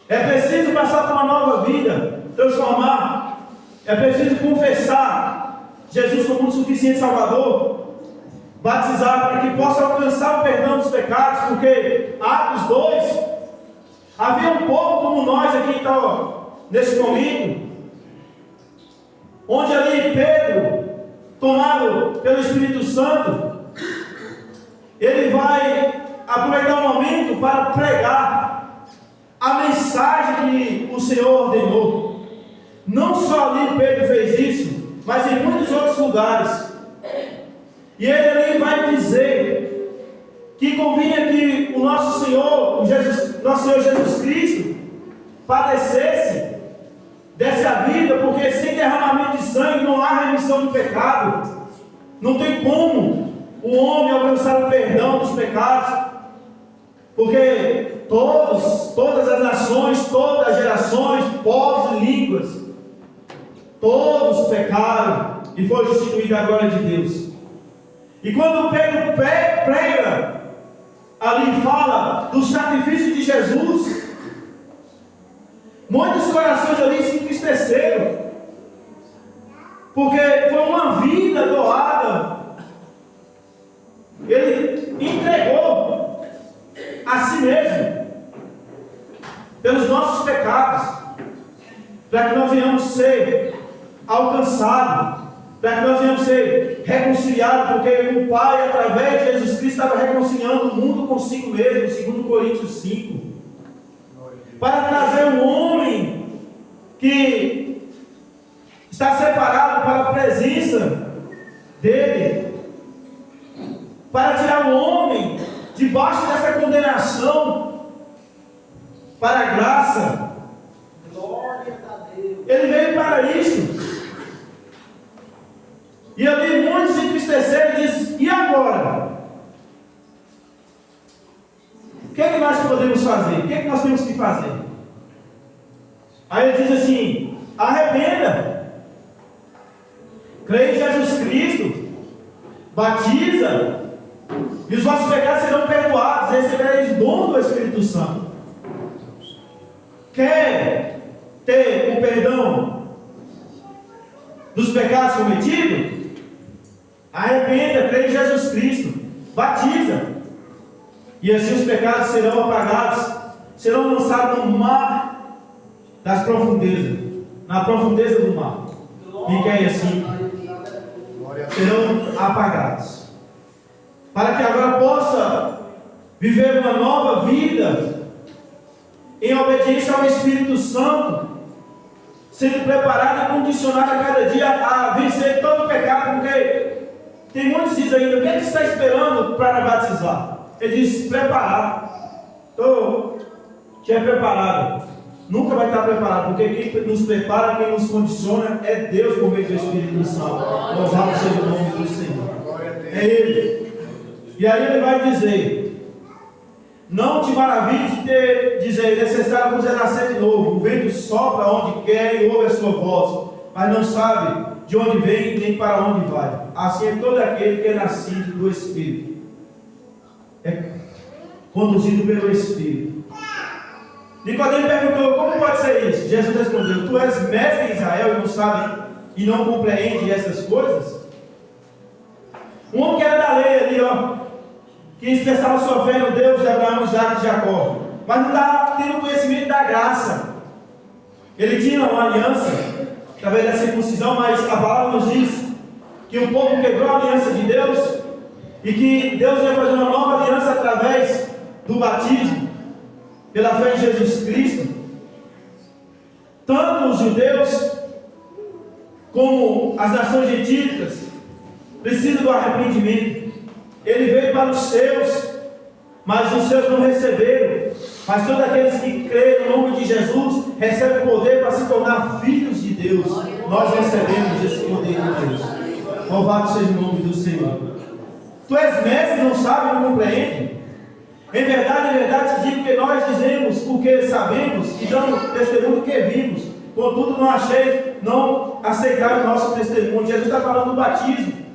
S1: É preciso passar por uma nova vida, transformar. É preciso confessar Jesus como um suficiente Salvador, batizar para que possa alcançar o perdão dos pecados, porque Atos 2, havia um povo como nós aqui nesse momento, onde ali Pedro, tomado pelo Espírito Santo, ele vai aproveitar o momento para pregar a mensagem que o Senhor ordenou. Não só ali Pedro fez isso, mas em muitos outros lugares. E ele ali vai dizer que convinha que o nosso Senhor Jesus Cristo padecesse, desse a vida, porque sem derramamento de sangue não há remissão de pecado. Não tem como o homem alcançar o perdão dos pecados, porque todas as nações, todas as gerações, povos e línguas, todos pecaram e foi instituída a glória de Deus. E quando Pedro prega ali, fala do sacrifício de Jesus, muitos corações ali se entristeceram, porque foi uma vida doada. Ele entregou a si mesmo pelos nossos pecados, para que nós venhamos ser alcançados, para que nós venhamos ser reconciliados, porque o Pai, através de Jesus Cristo, estava reconciliando o mundo consigo mesmo, segundo Coríntios 5, para trazer o homem que está separado para a presença dele, para tirar o homem debaixo dessa condenação para a graça.
S2: Glória a Deus.
S1: Ele veio para isso. E ali muitos se entristeceram e dizem: e agora? O que é que nós podemos fazer? O que é que nós temos que fazer? Aí ele diz assim: arrependa, crê em Jesus Cristo, batiza, e os vossos pecados serão perdoados, recebereis o dom do Espírito Santo. Quer ter o perdão dos pecados cometidos? Arrependa, crê em Jesus Cristo, batiza, e assim os pecados serão apagados, serão lançados no mar das profundezas, na profundeza do mar. E que é assim, serão apagados, para que agora possa viver uma nova vida em obediência ao Espírito Santo, sendo preparado e condicionado a cada dia a vencer todo o pecado, porque tem muitos que dizem ainda: o que é que você está esperando para batizar? Ele diz: preparado. Estou já preparado. Nunca vai estar preparado, porque quem nos prepara, quem nos condiciona é Deus por meio do Espírito Santo. Louvado seja o nome do Senhor. É Ele. E aí ele vai dizer: não te maravilhes de dizer, necessário vos é nascer de novo. O vento sopra onde quer e ouve a sua voz, mas não sabe de onde vem nem para onde vai. Assim é todo aquele que é nascido do Espírito, é conduzido pelo Espírito. Nicodemo perguntou: como pode ser isso? Jesus respondeu: tu és mestre em Israel e não sabe e não compreende essas coisas? Um homem que era da lei ali, que expressava sua fé no Deus de Abraão, Isaac e Jacó, mas não estava tendo conhecimento da graça. Ele tinha uma aliança através da circuncisão, mas a palavra nos diz que o povo quebrou a aliança de Deus e que Deus ia fazer uma nova aliança através do batismo, pela fé em Jesus Cristo. Tanto os judeus como as nações gentílicas precisam do arrependimento. Ele veio para os seus, mas os seus não receberam. Mas todos aqueles que creem no nome de Jesus recebem o poder para se tornar filhos de Deus. Nós recebemos esse poder de Deus. Louvado seja o nome do Senhor. Tu és mestre, não sabe, não compreende? Em verdade te digo que nós dizemos o que sabemos e damos testemunho do que vimos. Contudo, não aceitaram o nosso testemunho. Jesus está falando do batismo.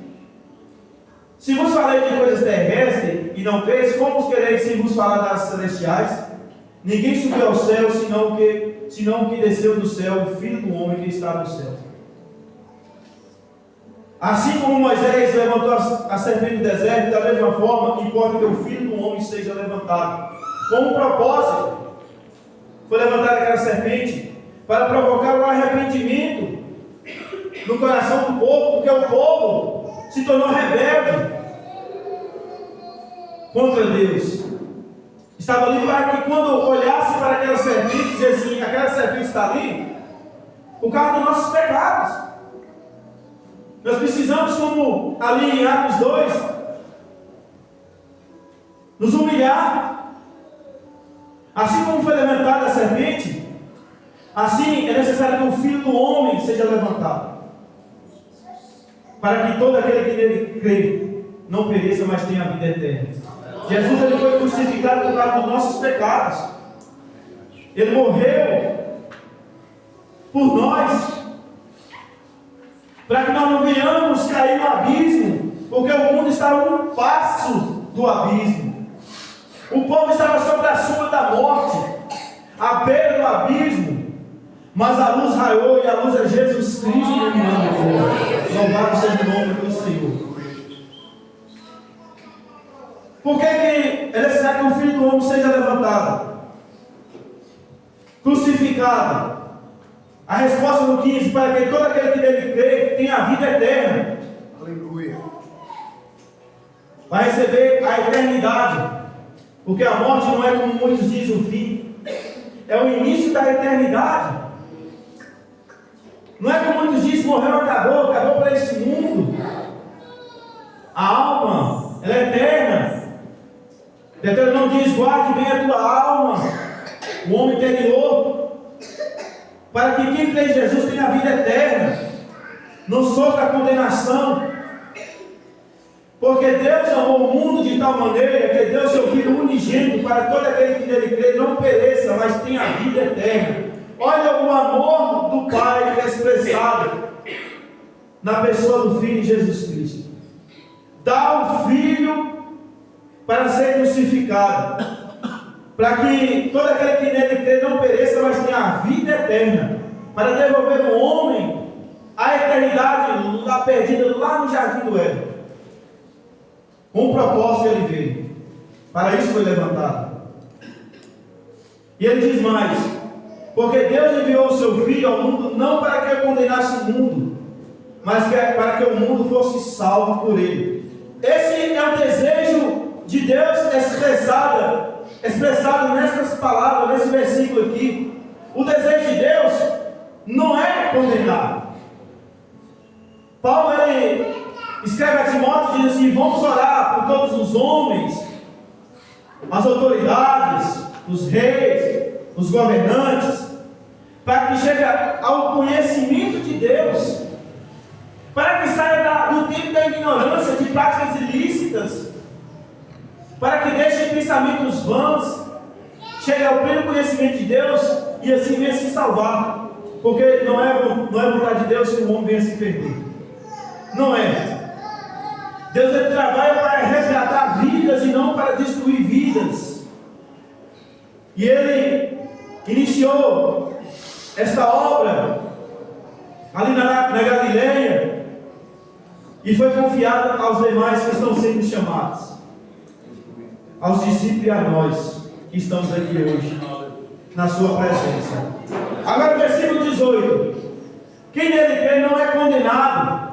S1: Se vos falei de coisas terrestres e não creis, como quereis se vos falar das celestiais? Ninguém subiu ao céu, senão o que desceu do céu, o Filho do Homem que está no céu. Assim como Moisés levantou a serpente do deserto, da mesma forma, importa que o Filho do Homem seja levantado. Com um propósito, foi levantada aquela serpente para provocar um arrependimento no coração do povo, porque o povo se tornou rebelde contra Deus. Estava ali para que, quando olhasse para aquela serpente, dizia assim: aquela serpente está ali por causa dos nossos pecados. Nós precisamos, como ali em Atos 2, nos humilhar. Assim como foi levantada a serpente, assim é necessário que o Filho do Homem seja levantado, para que todo aquele que nele crê não pereça, mas tenha a vida eterna. Jesus, ele foi crucificado por causa dos nossos pecados. Ele morreu por nós, para que nós não venhamos cair no abismo, porque o mundo está a um passo do abismo. O povo estava sobre a sombra da morte, à beira do abismo, mas a luz raiou, e a luz é Jesus Cristo iluminando. Louvado seja o nome do Senhor. Por que é necessário que o Filho do Homem seja levantado, crucificado? A resposta no 15: para que todo aquele que nele crê tenha a vida eterna.
S2: Aleluia.
S1: Vai receber a eternidade, porque a morte não é, como muitos dizem, o fim, é o início da eternidade. Não é como muitos dizem, morreu, acabou para este mundo. A alma, ela é eterna. Deuteronômio diz: guarde bem a tua alma, o homem interior, para que quem crê em Jesus tenha a vida eterna, não sofra a condenação. Porque Deus amou o mundo de tal maneira que deu seu Filho unigênito para todo aquele que nele crê não pereça, mas tenha a vida eterna. Olha o amor do Pai que é expressado na pessoa do Filho Jesus Cristo. Dá o Filho para ser crucificado, para que todo aquele que nele crê não pereça, mas tenha a vida eterna, para devolver o homem à eternidade lá perdida, lá no jardim do Éden. Com um propósito ele veio, para isso foi levantado. E ele diz mais: porque Deus enviou o seu Filho ao mundo não para que condenasse o mundo, mas para que o mundo fosse salvo por ele. Esse é o desejo de Deus expressado nessas palavras, nesse versículo aqui. O desejo de Deus não é condenar. Paulo ele escreve a Timóteo e diz assim: vamos orar por todos os homens, as autoridades, os reis, os governantes, para que chegue ao conhecimento de Deus, para que saia do tempo da ignorância, de práticas ilícitas, para que deixe pensamentos vãos, chegue ao pleno conhecimento de Deus e assim venha se salvar. Porque não é vontade de Deus que o homem venha se perder. Não é. Deus ele trabalha para resgatar vidas e não para destruir vidas. E ele iniciou esta obra ali na Galileia e foi confiada aos demais que estão sendo chamados, aos discípulos e a nós que estamos aqui hoje na sua presença. Agora o versículo 18: quem nele crê não é condenado.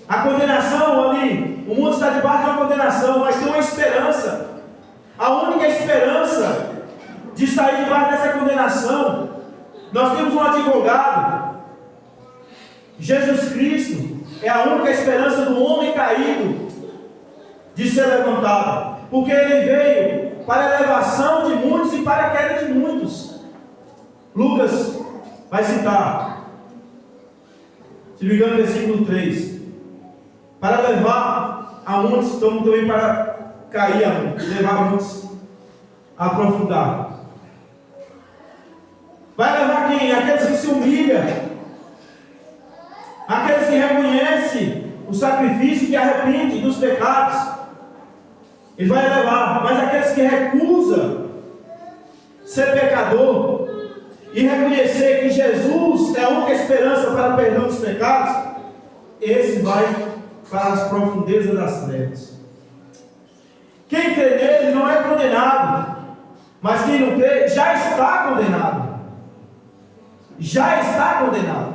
S1: A condenação ali, o mundo está debaixo de uma condenação, mas tem uma esperança. A única esperança de sair debaixo dessa condenação, nós temos um advogado, Jesus Cristo, é a única esperança do homem caído de ser levantado, porque ele veio para a elevação de muitos e para a queda de muitos. Lucas vai citar, se não me engano, versículo 3: para levar a muitos, então também para cair a muitos, levar a muitos a aprofundar. Vai levar quem? Aqueles que se humilham, aqueles que reconhecem o sacrifício, que arrependem dos pecados. Ele vai levar, mas aqueles que recusam ser pecador e reconhecer que Jesus é a única esperança para o perdão dos pecados, esse vai para as profundezas das trevas. Quem crê nele não é condenado, mas quem não crê já está condenado. Já está condenado.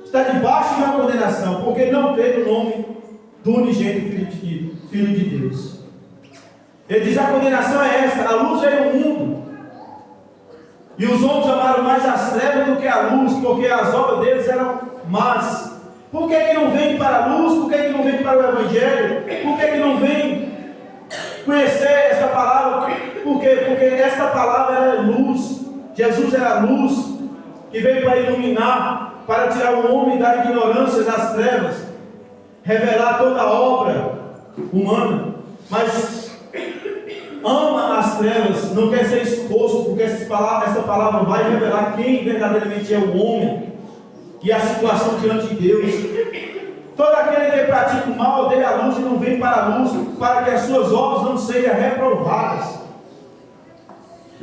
S1: Está debaixo de uma condenação, porque não crê no nome do unigênito Filho de Deus. Ele diz: a condenação é esta: a luz veio ao mundo, e os homens amaram mais as trevas do que a luz, porque as obras deles eram más. Por que não vem para a luz? Por que não vem para o Evangelho? Por que não vem conhecer esta palavra? Por quê? Porque esta palavra era luz. Jesus era a luz que veio para iluminar, para tirar o homem da ignorância, das trevas, revelar toda a obra humana. Mas ama as trevas, não quer ser exposto, porque essa palavra vai revelar quem verdadeiramente é o homem e a situação diante de Deus. Todo aquele que pratica o mal odeia a luz e não vem para a luz, para que as suas obras não sejam reprovadas.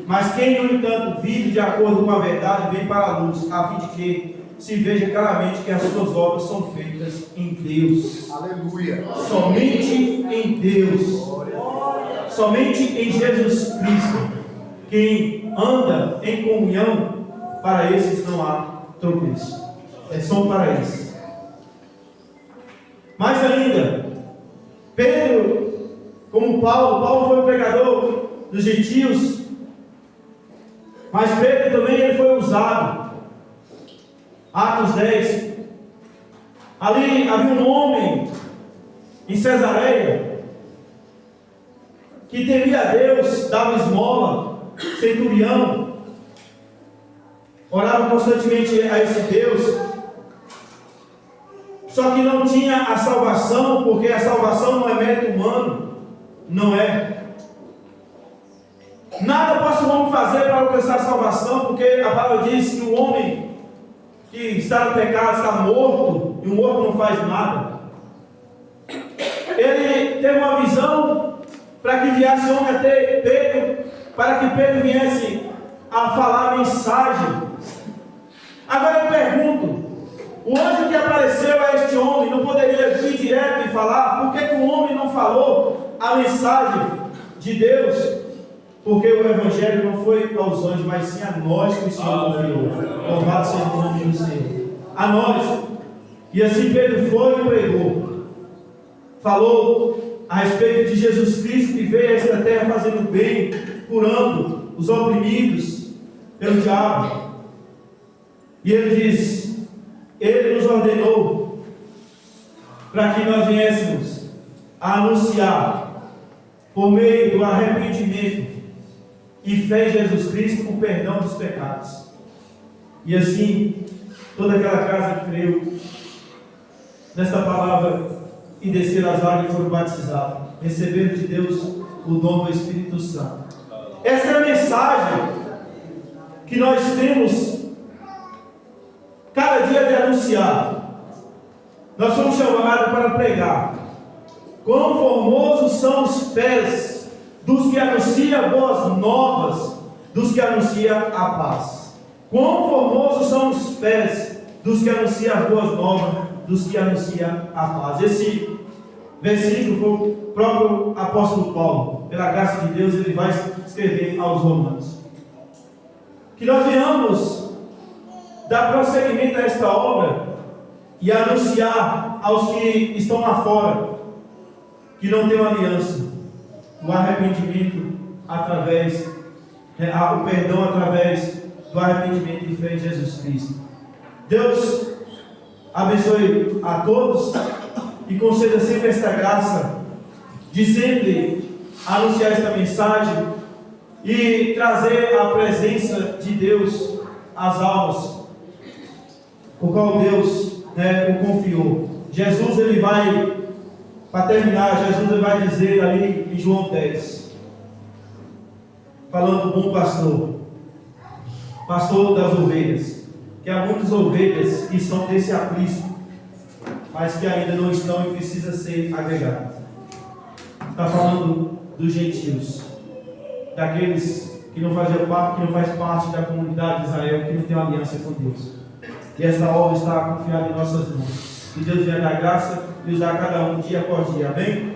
S1: Mas quem, no entanto, vive de acordo com a verdade, vem para a luz, a fim de que se veja claramente que as suas obras são feitas em Deus.
S2: Aleluia.
S1: Somente em Deus. Somente em Jesus Cristo. Quem anda em comunhão, para esses não há tropeço. É só para esses. Mais ainda, Pedro, como Paulo foi o pregador dos gentios, mas Pedro também ele foi usado Atos 10. Ali havia um homem em Cesareia que temia a Deus, dava esmola, centurião, orava constantemente a esse Deus, só que não tinha a salvação, porque a salvação não é mérito humano, não é. Nada pode o homem fazer para alcançar a salvação, porque a palavra diz que o homem que está no pecado está morto, e o morto não faz nada. Ele teve uma visão para que viesse homem até Pedro, para que Pedro viesse a falar a mensagem. Agora eu pergunto, o anjo que apareceu a este homem não poderia vir direto e falar? Por que o homem não falou a mensagem de Deus? Porque o Evangelho não foi aos anjos, mas sim a nós que o Senhor confiou. Louvado seja o nome do Senhor. A nós. E assim Pedro foi e pregou. Falou a respeito de Jesus Cristo, que veio a esta terra fazendo bem, curando os oprimidos pelo diabo. E ele diz: Ele nos ordenou para que nós viéssemos a anunciar, por meio do arrependimento e fé em Jesus Cristo, o perdão dos pecados. E assim, toda aquela casa que creu nesta palavra e desceram as águas e foram batizados, receberam de Deus o dom do Espírito Santo. Essa é a mensagem que nós temos cada dia de anunciar. Nós somos chamados para pregar. Quão formosos são os pés dos que anunciam boas novas, dos que anunciam a paz. Quão formosos são os pés dos que anunciam as boas novas, dos que anunciam a paz. Esse versículo foi o próprio apóstolo Paulo, pela graça de Deus, ele vai escrever aos Romanos. Que nós venhamos dar prosseguimento a esta obra e anunciar aos que estão lá fora, que não têm uma aliança, o arrependimento através, o perdão através do arrependimento e fé em Jesus Cristo. Deus abençoe a todos e conceda sempre esta graça de sempre anunciar esta mensagem e trazer a presença de Deus às almas, o qual Deus o confiou. Jesus, ele vai, para terminar, Jesus ele vai dizer ali em João 10, falando do bom pastor, pastor das ovelhas, que há muitas ovelhas que são desse aprisco, mas que ainda não estão e precisam ser agregadas. Está falando dos gentios, daqueles que não fazem parte, que não faz parte da comunidade de Israel, que não tem uma aliança com Deus. E esta obra está confiada em nossas mãos. Que Deus venha dar graça e usar cada um dia após dia. Amém?